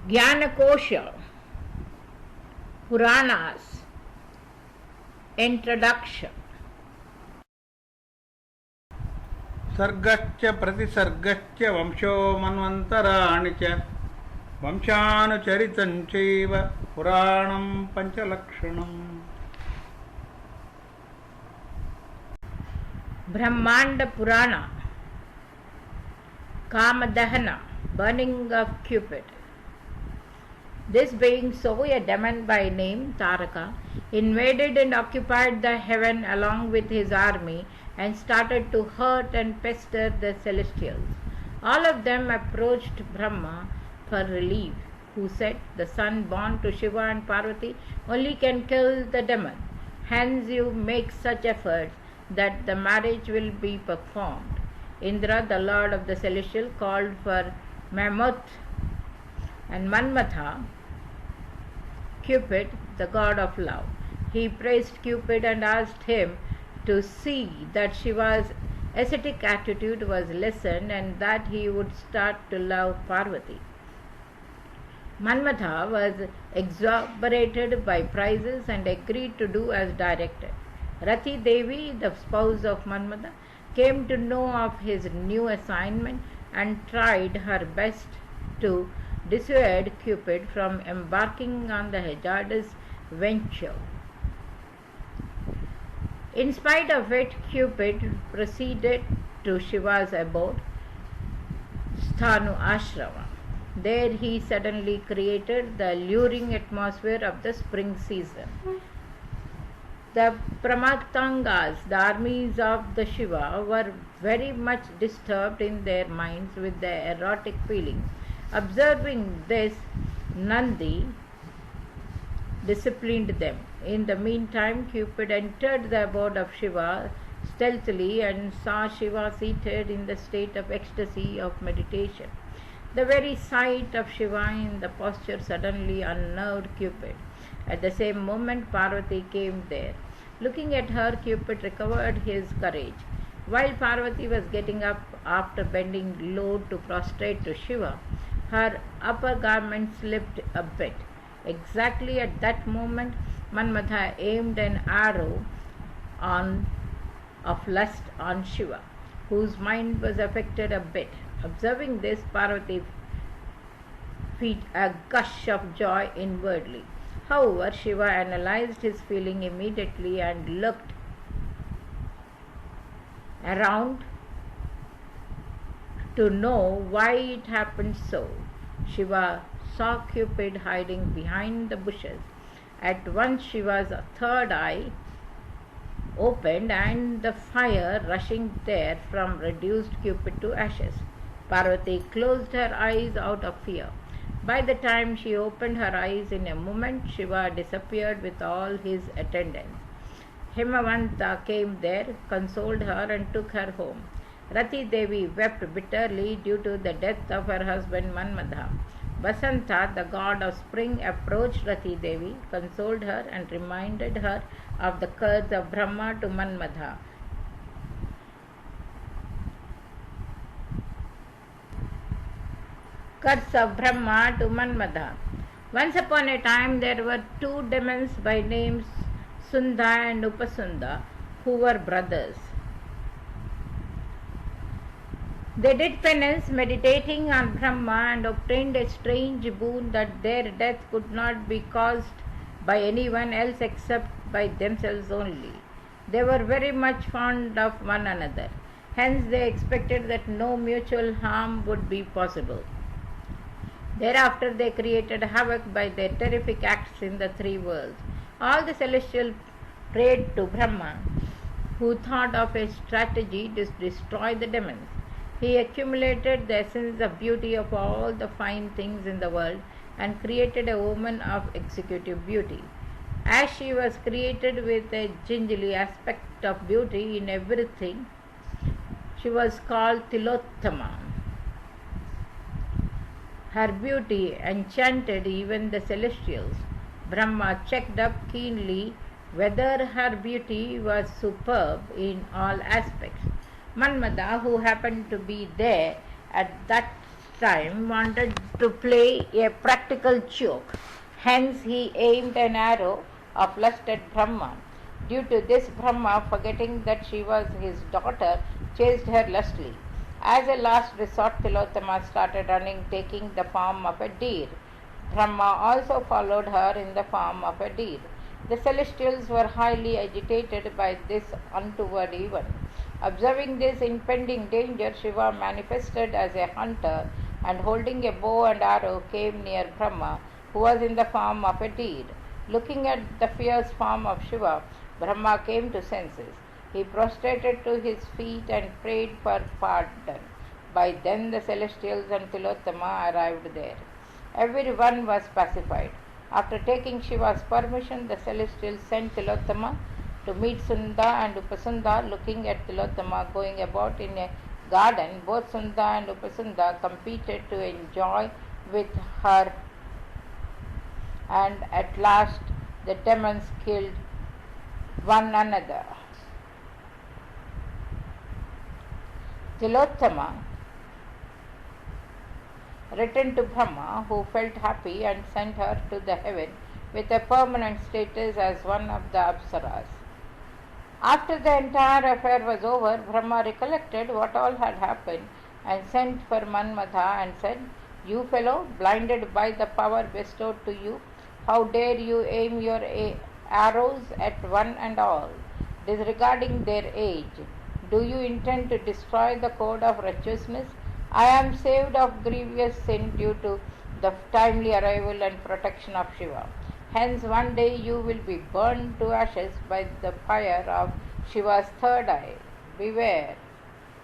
Jnanakosha, Puranas, Introduction. सर्गच्च प्रतिसर्गच्च वंशो मन्वन्तराणि च वंशानुचरितं चैव पुराणं पञ्चलक्षणम्. Brahmanada Purana, Kamadahana, burning of Cupid. This being so, a demon by name Taraka invaded and occupied the heaven along with his army and started to hurt and pester the celestials. All of them approached Brahma for relief, who said, "The son born to Shiva and Parvati only can kill the demon. Hence you make such efforts that the marriage will be performed." Indra, the lord of the celestial, called for Mammoth, and Manmatha, Cupid, the god of love. He praised Cupid and asked him to see that Shiva's ascetic attitude was lessened and that he would start to love Parvati. Manmatha was exasperated by prizes and agreed to do as directed. Rati Devi, the spouse of Manmatha, came to know of his new assignment and tried her best to dissuade Cupid from embarking on the hazardous venture. In spite of it, Cupid proceeded to Shiva's abode, Sthanu Ashrama. There he suddenly created the alluring atmosphere of the spring season. The Pramatangas, the armies of the Shiva, were very much disturbed in their minds with their erotic feelings. Observing this, Nandi disciplined them. In the meantime, Cupid entered the abode of Shiva stealthily and saw Shiva seated in the state of ecstasy of meditation. The very sight of Shiva in the posture suddenly unnerved Cupid. At the same moment, Parvati came there. Looking at her, Cupid recovered his courage. While Parvati was getting up after bending low to prostrate to Shiva, her upper garment slipped a bit. Exactly at that moment, Manmatha aimed an arrow of lust on Shiva, whose mind was affected a bit. Observing this, Parvati felt a gush of joy inwardly. However, Shiva analyzed his feeling immediately and looked around to know why it happened so. Shiva saw Cupid hiding behind the bushes. At once Shiva's third eye opened and the fire rushing there from reduced Cupid to ashes. Parvati closed her eyes out of fear. By the time she opened her eyes in a moment, Shiva disappeared with all his attendants. Himavanta came there, consoled her and took her home. Rati Devi wept bitterly due to the death of her husband Manmatha. Vasanta, the god of spring, approached Rati Devi, consoled her and reminded her of the curse of Brahma to Manmatha. Curse of Brahma to Manmatha. Once upon a time there were two demons by names Sundha and Upasundha who were brothers. They did penance, meditating on Brahma, and obtained a strange boon that their death could not be caused by anyone else except by themselves only. They were very much fond of one another. Hence they expected that no mutual harm would be possible. Thereafter they created havoc by their terrific acts in the three worlds. All the celestials prayed to Brahma, who thought of a strategy to destroy the demons. He accumulated the essence of beauty of all the fine things in the world and created a woman of executive beauty. As she was created with a gingerly aspect of beauty in everything, she was called Tilottama. Her beauty enchanted even the celestials. Brahma checked up keenly whether her beauty was superb in all aspects. Manmatha, who happened to be there at that time wanted to play a practical joke. Hence, he aimed an arrow of lust at Brahma. Due to this, Brahma, forgetting that she was his daughter, chased her lustily. As a last resort, Tilottama started running, taking the form of a deer. Brahma also followed her in the form of a deer. The celestials were highly agitated by this untoward event. Observing this impending danger, Shiva manifested as a hunter and holding a bow and arrow came near Brahma, who was in the form of a deer. Looking at the fierce form of Shiva, Brahma came to senses. He prostrated to his feet and prayed for pardon. By then the celestials and Tilottama arrived there. Everyone was pacified. After taking Shiva's permission, the celestials sent Tilottama to meet Sunda and Upasunda. Looking at Tilottama going about in a garden, both Sunda and Upasunda competed to enjoy with her, and at last the demons killed one another. Tilottama returned to Brahma, who felt happy and sent her to the heaven with a permanent status as one of the Apsaras. After the entire affair was over, Brahma recollected what all had happened and sent for Manmadha and said, "You fellow, blinded by the power bestowed to you, how dare you aim your arrows at one and all, disregarding their age? Do you intend to destroy the code of righteousness? I am saved of grievous sin due to the timely arrival and protection of Shiva. Hence one day you will be burned to ashes by the fire of Shiva's third eye. Beware."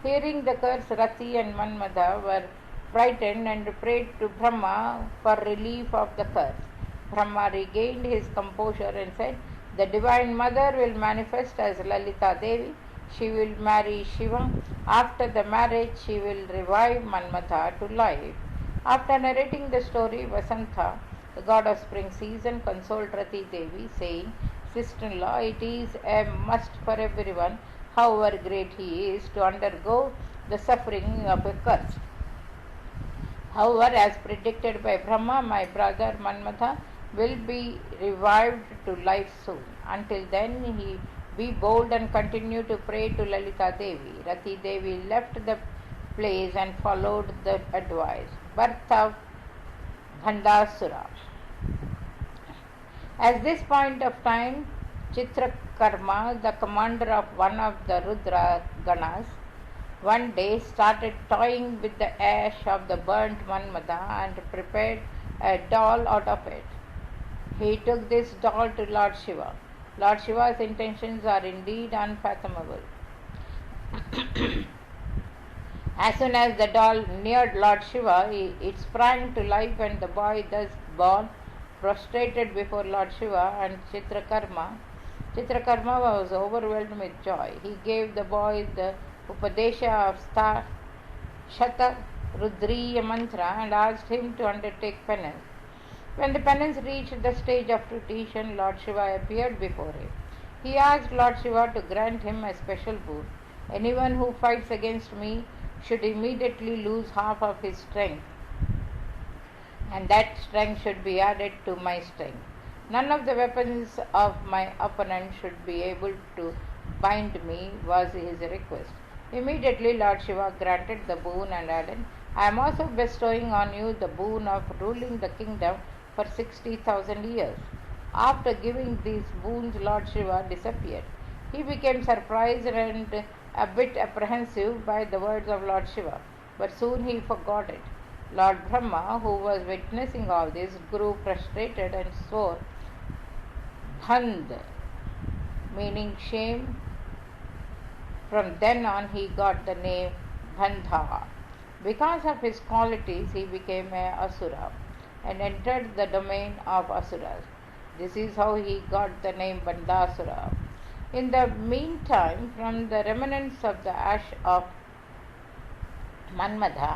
Hearing the curse, Rati and Manmadha were frightened and prayed to Brahma for relief of the curse. Brahma regained his composure and said, "The Divine Mother will manifest as Lalita Devi. She will marry Shiva. After the marriage, she will revive Manmadha to life." After narrating the story, Vasanta, the god of spring season, consoled Rati Devi, saying, "Sister-in-law, it is a must for everyone, however great he is, to undergo the suffering of a curse. However, as predicted by Brahma, my brother Manmadha will be revived to life soon. Until then, he be bold and continue to pray to Lalita Devi." Rati Devi left the place and followed the advice. Birth of Bhandasura. At this point of time, Chitrakarma, the commander of one of the Rudra Ganas, one day started toying with the ash of the burnt Manmadha and prepared a doll out of it. He took this doll to Lord Shiva. Lord Shiva's intentions are indeed unfathomable. As soon as the doll neared Lord Shiva, it sprang to life, and the boy thus born prostrated before Lord Shiva and Chitrakarma. Chitrakarma was overwhelmed with joy. He gave the boy the Upadesha of Shata Rudriya mantra and asked him to undertake penance. When the penance reached the stage of fruition, Lord Shiva appeared before him. He asked Lord Shiva to grant him a special boon. "Anyone who fights against me should immediately lose half of his strength, and that strength should be added to my strength. None of the weapons of my opponent should be able to bind me," was his request. Immediately Lord Shiva granted the boon and added, "I am also bestowing on you the boon of ruling the kingdom for 60,000 years. After giving these boons, Lord Shiva disappeared. He became surprised and a bit apprehensive by the words of Lord Shiva, but soon he forgot it. Lord Brahma, who was witnessing all this, grew frustrated and swore, "Bhand," meaning shame. From then on he got the name Bhandha. Because of his qualities, he became an Asura and entered the domain of Asuras. This is how he got the name Bandasura. In the meantime, from the remnants of the ash of Manmadha,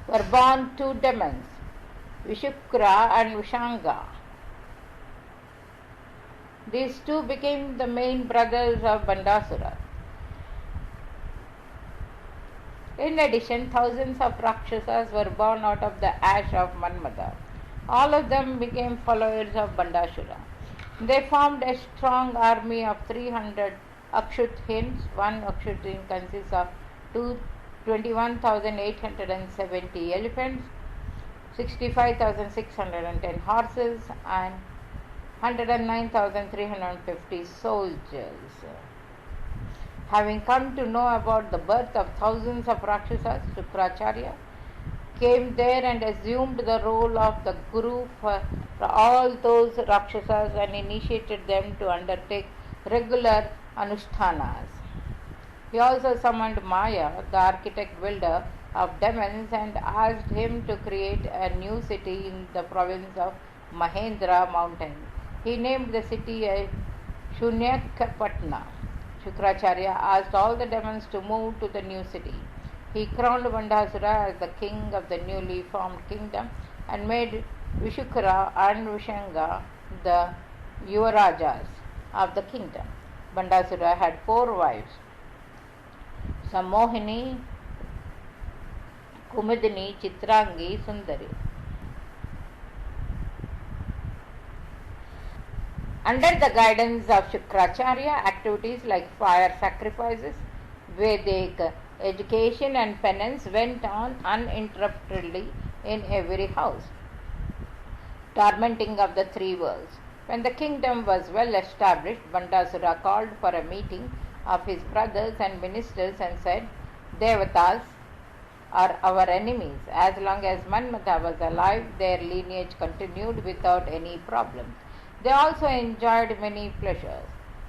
were born two demons, Vishukra and Vishanga. These two became the main brothers of Bandasura. In addition, thousands of Rakshasas were born out of the ash of Manmada. All of them became followers of Bandasura. They formed a strong army of 300 Akshuthins. One Akshutin consists of 21,870 elephants, 65,610 horses, and 109,350 soldiers. Having come to know about the birth of thousands of Rakshasas, Shukracharya came there and assumed the role of the Guru for all those Rakshasas and initiated them to undertake regular Anushtanas. He also summoned Maya, the architect builder of demons, and asked him to create a new city in the province of Mahendra mountain. He named the city as Shunyakapatna. Shukracharya asked all the demons to move to the new city. He crowned Bandasura as the king of the newly formed kingdom and made Vishukara and Vishanga the Yuvarajas of the kingdom. Bandasura had 4 wives: Samohini, Kumudini, Chitrangi, Sundari. Under the guidance of Shukracharya, activities like fire sacrifices, Vedic education and penance went on uninterruptedly in every house. Tormenting of the 3 worlds. When the kingdom was well established, Bandasura called for a meeting of his brothers and ministers and said, Devatas are our enemies. As long as Manmata was alive, their lineage continued without any problems. They also enjoyed many pleasures.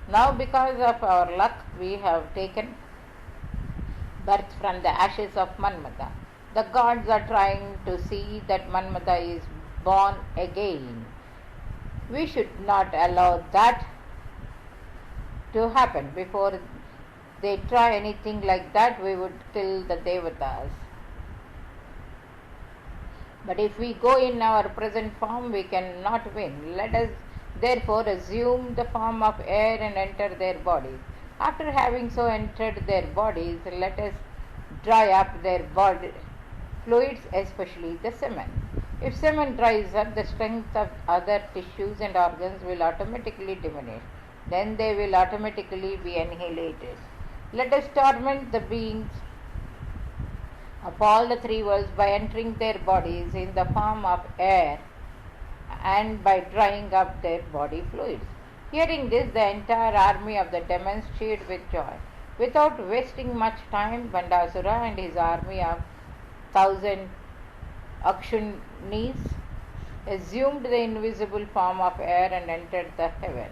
Now, because of our luck, we have taken birth from the ashes of Manmata. The gods are trying to see that Manmata is born again. We should not allow that to happen. Before they try anything like that, we would kill the Devatas. But if we go in our present form, we cannot win. Let us therefore assume the form of air and enter their bodies. After having so entered their bodies, let us dry up their body fluids, especially the semen. If semen dries up, the strength of other tissues and organs will automatically diminish. Then they will automatically be annihilated. Let us torment the beings of all the 3 worlds by entering their bodies in the form of air and by drying up their body fluids. Hearing this, the entire army of the demons cheered with joy. Without wasting much time, Bandasura and his army of 1,000 Akshunis assumed the invisible form of air and entered the heaven.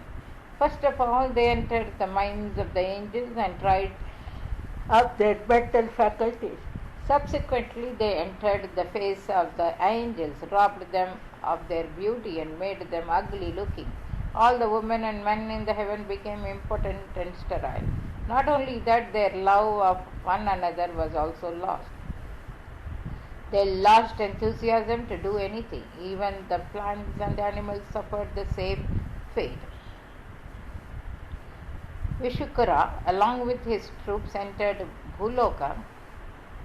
First of all, they entered the minds of the angels and tried up their mental faculties. Subsequently, they entered the face of the angels, robbed them of their beauty, and made them ugly looking. All the women and men in the heaven became impotent and sterile. Not only that, their love of one another was also lost. They lost enthusiasm to do anything. Even the plants and the animals suffered the same fate. Vishukara, along with his troops, entered Bhuloka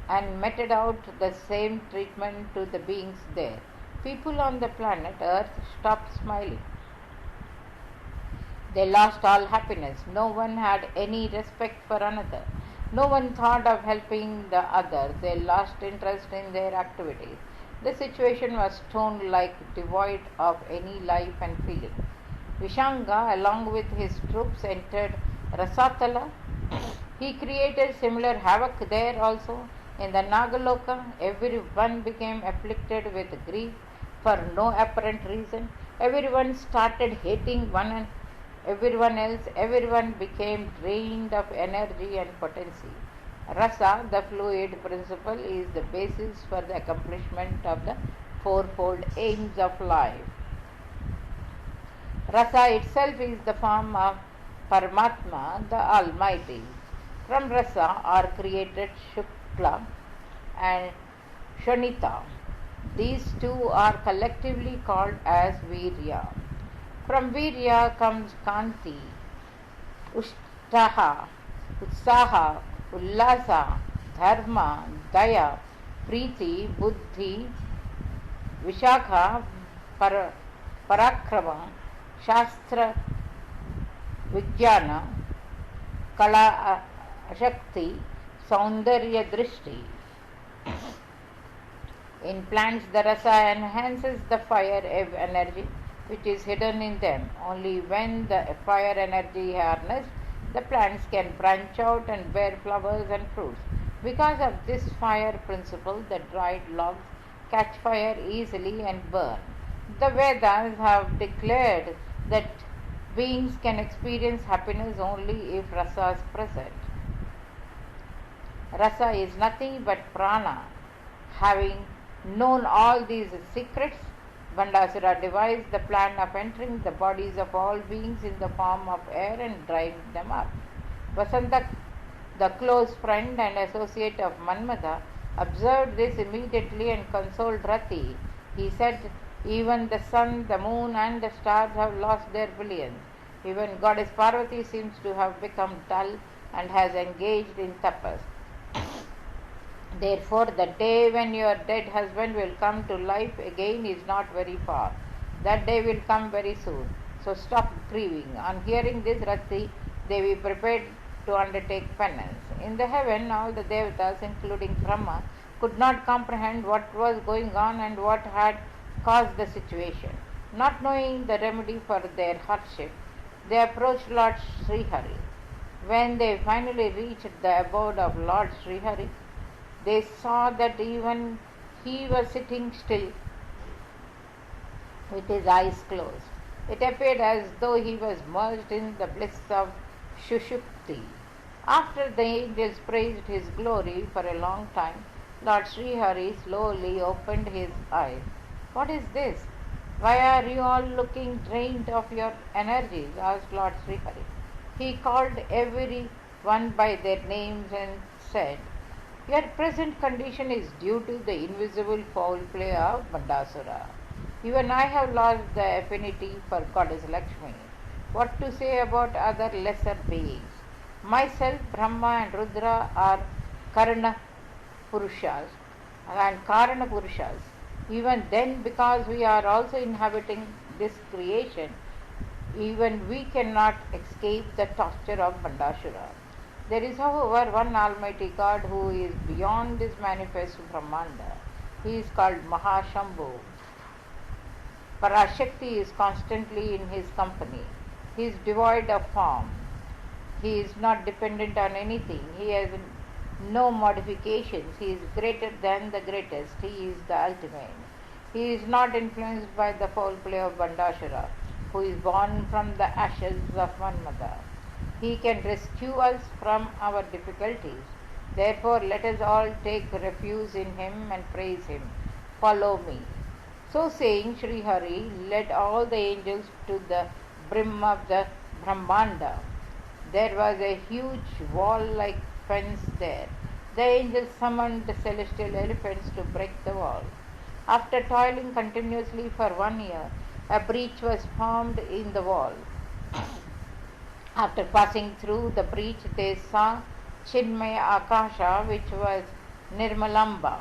and meted out the same treatment to the beings there. People on the planet Earth stopped smiling. They lost all happiness. No one had any respect for another. No one thought of helping the other. They lost interest in their activities. The situation was stone-like, devoid of any life and feeling. Vishanga, along with his troops, entered Rasatala. He created similar havoc there also. In the Nagaloka, everyone became afflicted with grief for no apparent reason. Everyone started hating everyone else. Everyone became drained of energy and potency. Rasa, the fluid principle, is the basis for the accomplishment of the 4-fold aims of life. Rasa itself is the form of Paramatma, the Almighty. From Rasa are created Shukla and Shanita. These 2 are collectively called as Virya. From Virya comes Kanti, Ushtaha, Utsaha, Ullasa, Dharma, Daya, Preeti, Buddhi, Vishakha, Parakrama, Shastra, Vijnana, Kala, Shakti, Saundarya Drishti. In plants, the rasa enhances the fire energy which is hidden in them. Only when the fire energy harnessed, the plants can branch out and bear flowers and fruits. Because of this fire principle, the dried logs catch fire easily and burn. The Vedas have declared that beings can experience happiness only if rasa is present. Rasa is nothing but prana. Having known all these secrets, Bandasura devised the plan of entering the bodies of all beings in the form of air and drying them up. Vasanta, the close friend and associate of Manmada, observed this immediately and consoled Rati. He said, "Even the sun, the moon, and the stars have lost their brilliance. Even Goddess Parvati seems to have become dull and has engaged in tapas. Therefore, the day when your dead husband will come to life again is not very far. That day will come very soon. So stop grieving." On hearing this, Rati Devi prepared to undertake penance. In the heaven, all the devatas, including Brahma, could not comprehend what was going on and what had caused the situation. Not knowing the remedy for their hardship, they approached Lord Srihari. When they finally reached the abode of Lord Srihari, they saw that even he was sitting still with his eyes closed. It appeared as though he was merged in the bliss of Shushupti. After the angels praised his glory for a long time, Lord Srihari slowly opened his eyes. "What is this? Why are you all looking drained of your energies?" asked Lord Srihari. He called every one by their names and said, "Your present condition is due to the invisible foul play of Bandasura. Even I have lost the affinity for Goddess Lakshmi. What to say about other lesser beings? Myself, Brahma and Rudra are Karana Purushas and Karana Purushas. Even then, because we are also inhabiting this creation, even we cannot escape the torture of Bandasura. There is, however, one Almighty God who is beyond this manifest Brahmanada. He is called Mahashambhu. Parashakti is constantly in his company. He is devoid of form. He is not dependent on anything. He has no modifications. He is greater than the greatest. He is the ultimate. He is not influenced by the foul play of Bandasura, who is born from the ashes of Manmada. He can rescue us from our difficulties. Therefore, let us all take refuge in him and praise him. Follow me." So saying, Sri Hari led all the angels to the brim of the Brahmanada. There was a huge wall-like fence there. The angels summoned the celestial elephants to break the wall. After toiling continuously for 1 year, a breach was formed in the wall. After passing through the breach, they saw Chinmaya Akasha, which was Nirmalamba,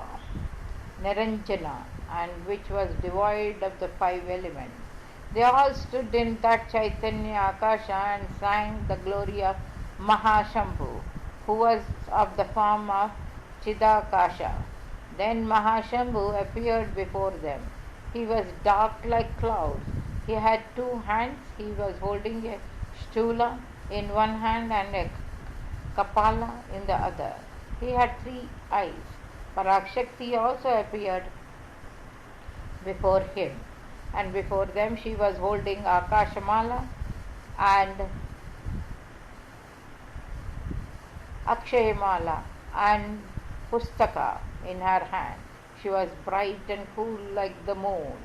Niranjana, and which was devoid of the 5 elements. They all stood in that Chaitanya Akasha and sang the glory of Mahashambhu, who was of the form of Chidakasha. Then Mahashambhu appeared before them. He was dark like clouds. He had 2 hands. He was holding a stula in one hand and a kapala in the other. He had 3 eyes. Parakshakti also appeared before him, and before them she was holding Akashamala and Akshayamala and Pustaka in her hand. She was bright and cool like the moon.